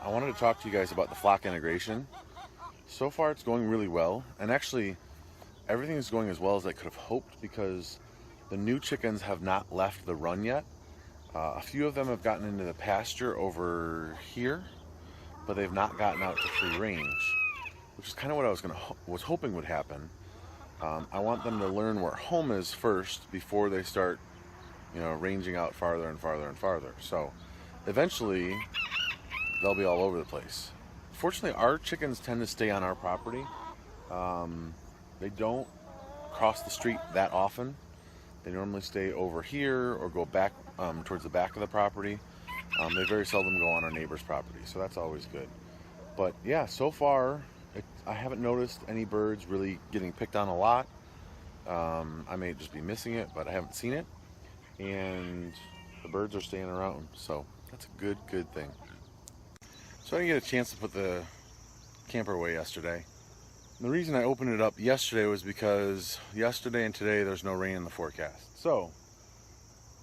I wanted to talk to you guys about the flock integration. So far it's going really well, and actually everything is going as well as I could have hoped because the new chickens have not left the run yet. A few of them have gotten into the pasture over here, but they've not gotten out to free range, which is kind of what I was hoping would happen. I want them to learn where home is first before they start, ranging out farther and farther and farther. So eventually they'll be all over the place. Fortunately, our chickens tend to stay on our property. They don't cross the street that often. They normally stay over here or go back towards the back of the property. They very seldom go on our neighbor's property, so that's always good. But yeah, so far I haven't noticed any birds really getting picked on a lot. I may just be missing it, but I haven't seen it. And the birds are staying around, so that's a good thing. So I didn't get a chance to put the camper away yesterday. And the reason I opened it up yesterday was because yesterday and today there's no rain in the forecast. So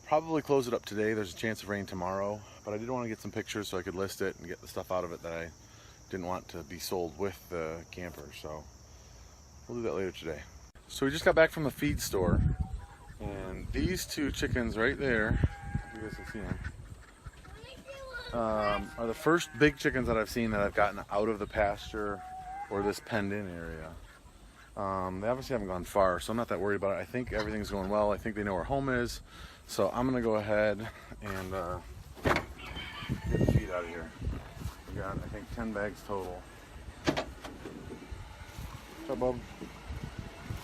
probably close it up today. There's a chance of rain tomorrow, but I did want to get some pictures so I could list it and get the stuff out of it that I didn't want to be sold with the camper. So we'll do that later today. So we just got back from the feed store, and these two chickens right there, if you guys can see them, are the first big chickens that I've seen that I've gotten out of the pasture or this penned in area. They obviously haven't gone far, so I'm not that worried about it. I think everything's going well. I think they know where home is. So I'm gonna go ahead and get the feed out of here. We got, I think, 10 bags total. What's up, bub?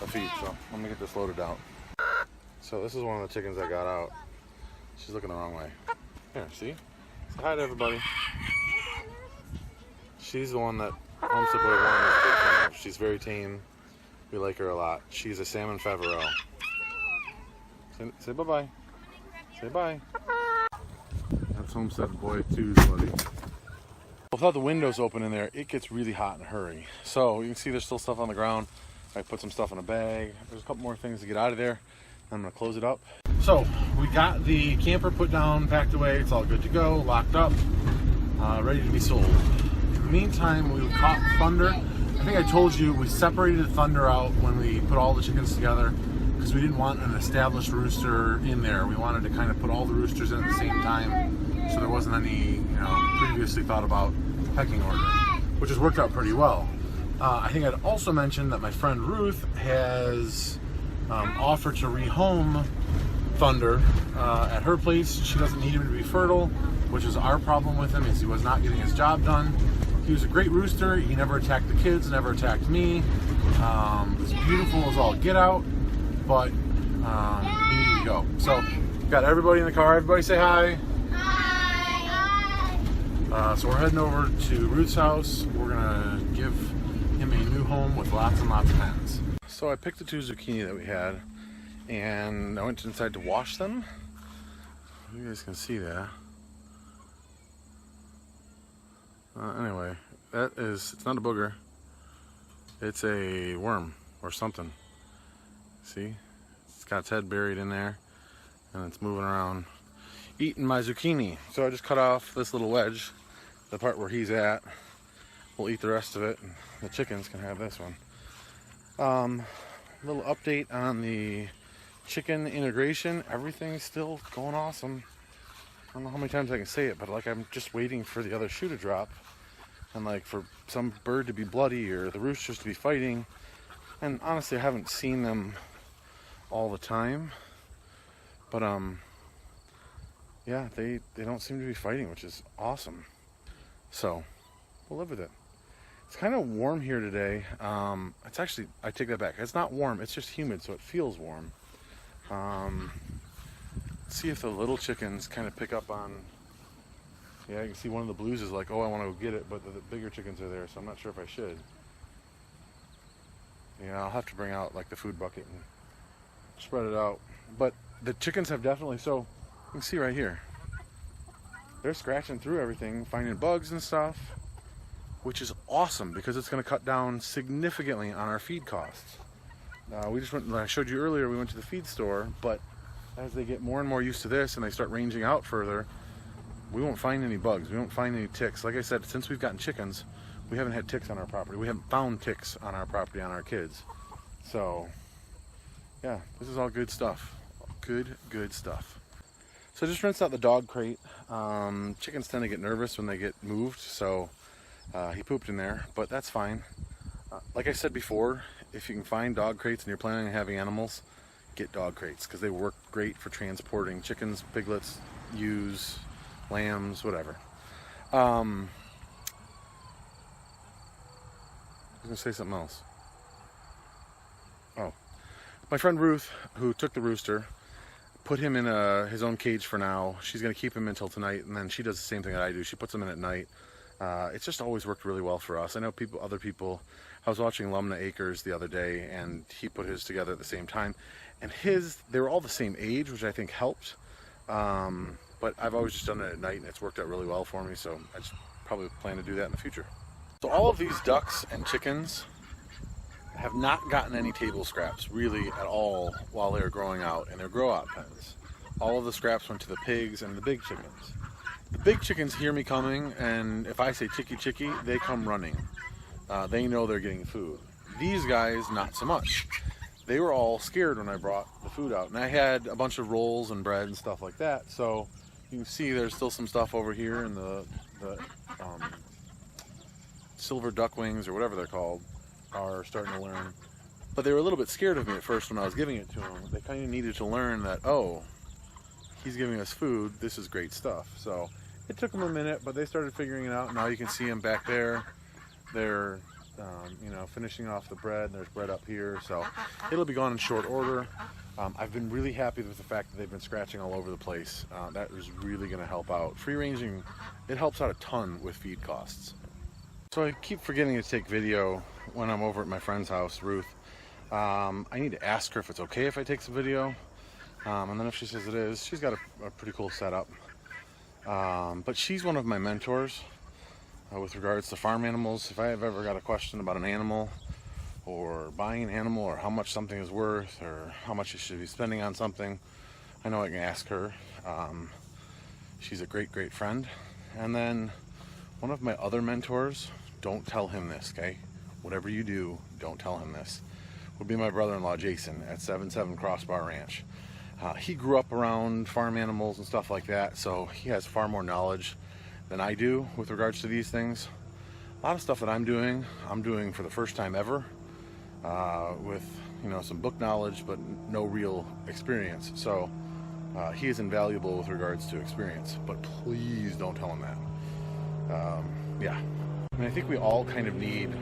A feed, so I'm gonna get this loaded out. So this is one of the chickens I got out. She's looking the wrong way. Here, see? Say hi to everybody. She's the one that Homestead Boy wanted is a big fan of. She's very tame. We like her a lot. She's a salmon Faverolles. Say bye-bye. Say bye. That's Homestead Boy 2's buddy. Without the windows open in there, it gets really hot in a hurry. So you can see there's still stuff on the ground. I put some stuff in a bag. There's a couple more things to get out of there. I'm gonna close it up. So we got the camper put down, packed away. It's all good to go, locked up, ready to be sold. In the meantime, we caught Thunder. I think I told you we separated Thunder out when we put all the chickens together because we didn't want an established rooster in there. We wanted to kind of put all the roosters in at the same time so there wasn't any, previously thought about pecking order, which has worked out pretty well. I think I'd also mentioned that my friend Ruth has offered to rehome Thunder at her place. She doesn't need him to be fertile, which is our problem with him, is he was not getting his job done. He was a great rooster. He never attacked the kids, never attacked me. Was beautiful as all get out, but he needed to go. So got everybody in the car. Everybody say hi. Hi. So we're heading over to Ruth's house. We're gonna give him a new home with lots and lots of hens. So I picked the two zucchini that we had, and I went inside to wash them. You guys can see that. Anyway, it's not a booger. It's a worm or something. See? It's got its head buried in there, and it's moving around, eating my zucchini. So I just cut off this little wedge, the part where he's at. We'll eat the rest of it, and the chickens can have this one. Little update on the chicken integration. Everything's still going awesome. I don't know how many times I can say it, but I'm just waiting for the other shoe to drop, and for some bird to be bloody or the roosters to be fighting. And honestly, I haven't seen them all the time, but yeah, they don't seem to be fighting, which is awesome. So we'll live with it. It's kind of warm here today. It's actually, I take that back. It's not warm, it's just humid, so it feels warm. Let's see if the little chickens kind of pick up on, yeah, you can see one of the blues is like, oh, I want to go get it, but the bigger chickens are there, so I'm not sure if I should. Yeah, I'll have to bring out the food bucket and spread it out. But the chickens have definitely, so you can see right here, they're scratching through everything, finding bugs and stuff, which is awesome because it's going to cut down significantly on our feed costs. We just went, like I showed you earlier, we went to the feed store, but as they get more and more used to this and they start ranging out further, we won't find any bugs. We won't find any ticks. Like I said, since we've gotten chickens, we haven't had ticks on our property. We haven't found ticks on our property on our kids. So, yeah, this is all good stuff. Good stuff. So just rinsed out the dog crate. Chickens tend to get nervous when they get moved, so he pooped in there, but that's fine. Like I said before, if you can find dog crates and you're planning on having animals, get dog crates because they work great for transporting chickens, piglets, ewes, lambs, whatever. I was gonna say something else. Oh, my friend Ruth, who took the rooster, put him in his own cage for now. She's gonna keep him until tonight, and then she does the same thing that I do. She puts him in at night. It's just always worked really well for us. I know other people. I was watching Lumna Acres the other day, and he put his together at the same time, and they were all the same age, which I think helped. But I've always just done it at night, and it's worked out really well for me. So I just probably plan to do that in the future. So all of these ducks and chickens have not gotten any table scraps really at all while they're growing out in their grow out pens. All of the scraps went to the pigs and the big chickens. The big chickens hear me coming, and if I say chicky chicky, they come running. They know they're getting food. These guys, not so much. They were all scared when I brought the food out, and I had a bunch of rolls and bread and stuff like that. So you can see there's still some stuff over here in the silver duck wings or whatever they're called are starting to learn. But they were a little bit scared of me at first when I was giving it to them. They kind of needed to learn that, oh, he's giving us food, this is great stuff. So it took them a minute, but they started figuring it out. Now you can see them back there. They're finishing off the bread. There's bread up here, so it'll be gone in short order. I've been really happy with the fact that they've been scratching all over the place. That is really going to help out. Free ranging, it helps out a ton with feed costs. So I keep forgetting to take video when I'm over at my friend's house, Ruth. I need to ask her if it's okay if I take some video. And then if she says it is, she's got a pretty cool setup. But she's one of my mentors with regards to farm animals. If I have ever got a question about an animal or buying an animal or how much something is worth or how much you should be spending on something, I know I can ask her. She's a great friend. And then one of my other mentors, don't tell him this, okay? Whatever you do, don't tell him this, would be my brother-in-law Jason at 77 Crossbar Ranch. He grew up around farm animals and stuff like that, so he has far more knowledge than I do with regards to these things. A lot of stuff that I'm doing for the first time ever, with some book knowledge but no real experience. So he is invaluable with regards to experience, but please don't tell him that. Yeah, I mean, I think we all kind of need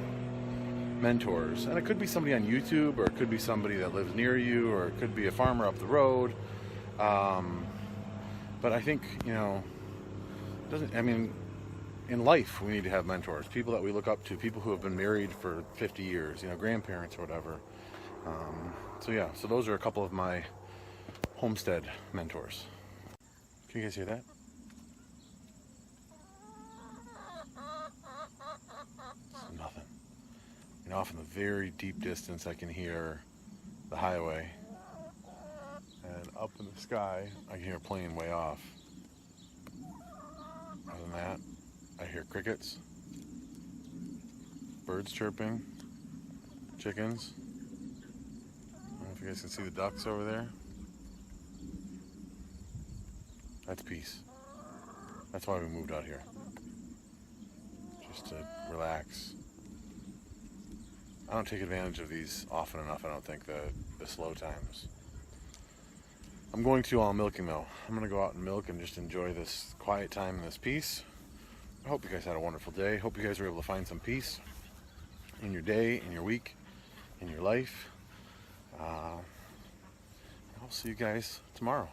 mentors, and it could be somebody on YouTube, or it could be somebody that lives near you, or it could be a farmer up the road. But I think in life we need to have mentors, people that we look up to, people who have been married for 50 years, grandparents or whatever. So those are a couple of my homestead mentors. Can you guys hear that? Nothing. Off in the very deep distance I can hear the highway, and up in the sky I can hear a plane way off. Other than that, I hear crickets, birds chirping, chickens. I don't know if you guys can see the ducks over there. That's peace. That's why we moved out here. Just to relax. I don't take advantage of these often enough, I don't think, the slow times. I'm going to while milking though. I'm going to go out and milk and just enjoy this quiet time and this peace. I hope you guys had a wonderful day. Hope you guys were able to find some peace in your day, in your week, in your life. I'll see you guys tomorrow.